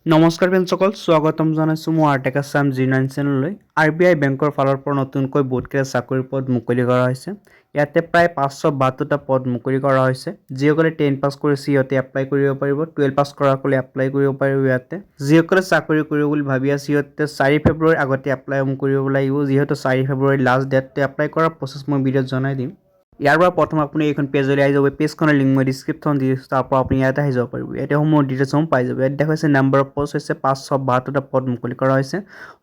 নমস্কাৰ বন্ধুসকল, স্বাগতম জনাইছোঁ মই আৰ্টেক আছাম G9 চেনেললৈ। RBI বেংকৰ ফালৰ পৰা নতুনকৈ বহুতকেইটা চাকৰিৰ পদ মুকলি কৰা হৈছে। ইয়াতে প্ৰায় 572টা পদ মুকলি কৰা হৈছে। যিসকলে 10 পাছ কৰিছে সিহঁতে এপ্লাই কৰিব পাৰিব, 12 পাছ কৰাসকলে এপ্লাই কৰিব পাৰিব। ইয়াতে যিসকলে চাকৰি কৰিব বুলি ভাবি আছে সিহঁতে 4 ফেব্ৰুৱাৰীৰ আগতে এপ্লাই কৰিব লাগিব। যিহেতু 4 ফেব্ৰুৱাৰী লাষ্ট ডেট, এপ্লাই কৰাৰ প্ৰচেছ মই ভিডিঅ'ত জনাই দিম। ইয়াৰ পৰা প্ৰথম আপুনি এইখন পেজলৈ আহি যাব। পেজখনৰ লিংক মই ডিছক্ৰিপশ্যন দি দিছোঁ, তাৰ পৰা আপুনি ইয়াতে আহি যাব পাৰিব। ইয়াতে সমূহ ডিটেইলছসমূহ পাই যাব। ইয়াত দেখাইছে নাম্বাৰ অফ পষ্ট হৈছে 572টা পদ মুকলি কৰা হৈছে।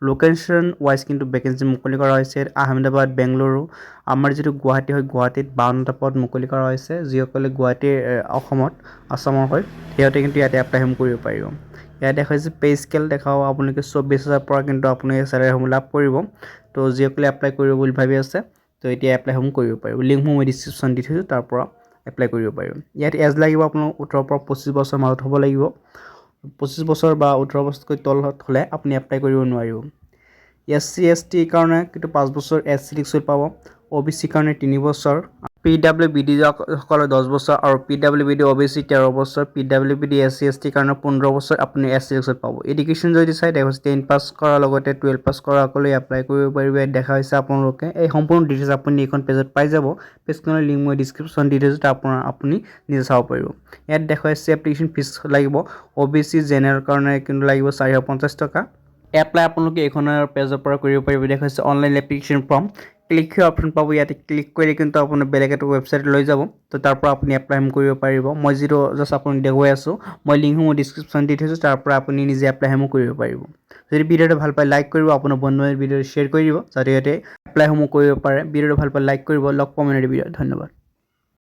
লোকেশ্যন ৱাইজ কিন্তু ভেকেঞ্চি মুকলি কৰা হৈছে। আহমেদাবাদ, বেংগলুৰু, আমাৰ যিটো গুৱাহাটী হয়, গুৱাহাটীত 52টা পদ মুকলি কৰা হৈছে। যিসকলে গুৱাহাটীৰ আসামৰ হয় সিহঁতে কিন্তু ইয়াতে এপ্লাইসমূহ কৰিব পাৰিব। ইয়াত দেখাইছে পে স্কেল দেখাব, আপোনালোকে 24,000 পৰা কিন্তু আপুনি চেলাৰীসমূহ লাভ কৰিব। তো যিসকলে এপ্লাই কৰিব বুলি ভাবি আছে তো এতিয়া এপ্লাইসমূহ কৰিব পাৰিব। লিংকসমূহ মই ডিছক্ৰিপশ্যন দি থৈছোঁ, তাৰ পৰা এপ্লাই কৰিব পাৰিব। ইয়াত এজ লাগিব আপোনাৰ 18 পৰা 25 বছৰ মাজত হ'ব লাগিব। 25 বছৰ বা 18 বছৰতকৈ তলত হ'লে আপুনি এপ্লাই কৰিব নোৱাৰিব। SC ST কাৰণে কিন্তু 5 বছৰ SC লিষ্ট পাব। OBC কাৰণে 3 বছৰ, PWBD সকলৰ 10 বছৰ আৰু PWBD OBC 13 বছৰ, PWBD SC ST কাৰণে 15 বছৰ আপুনি SC লিষ্ট পাব। এডুকেশ্যন যদি চাই দেখুৱাইছে 10 পাছ কৰাৰ লগতে 12 পাছ কৰাসকলে এপ্লাই কৰিব পাৰিব। ইয়াত দেখা হৈছে আপোনালোকে এই সম্পূৰ্ণ ডিটেইলছ আপুনি এইখন পেজত পাই যাব। পেজখনৰ লিংক মই ডিছক্ৰিপশ্যন দি দিছোঁ, তাৰ পৰা আপুনি নিজে চাব পাৰিব। ইয়াত দেখুৱাইছে এপ্লিকেশ্যন ফিজ লাগিব। OBC জেনেৰেল কাৰণে কিন্তু লাগিব 450 টকা। এপ্লাই আপোনালোকে এইখনৰ পেজৰ পৰা কৰিব পাৰিব। দেখাইছে অনলাইন এপ্লিকেশ্যন ফৰ্ম, ক্লিক হিয়াৰ অপশ্যন পাব। ইয়াতে ক্লিক কৰিলে কিন্তু আপুনি বেলেগ এটা ৱেবছাইট লৈ যাব। তো তাৰ পৰা আপুনি এপ্লাই কৰিব পাৰিব। মই যিটো জাষ্ট আপোনাক দেখুৱাই আছোঁ, মই লিংকসমূহ ডিছক্ৰিপশ্যন দি থৈছোঁ, তাৰ পৰা আপুনি নিজে এপ্লাইসমূহ কৰিব পাৰিব। যদি ভিডিঅ'টো ভাল পায় লাইক কৰিব, আপোনাৰ বন্ধুৱে ভিডিঅ'টো শ্বেয়াৰ কৰি দিব যাতে ইয়াতে এপ্লাইসমূহ কৰিব পাৰে। ভিডিঅ'টো ভাল পায় লাইক কৰিব। লগ পাম এনে ভিডিঅ'ত। ধন্যবাদ।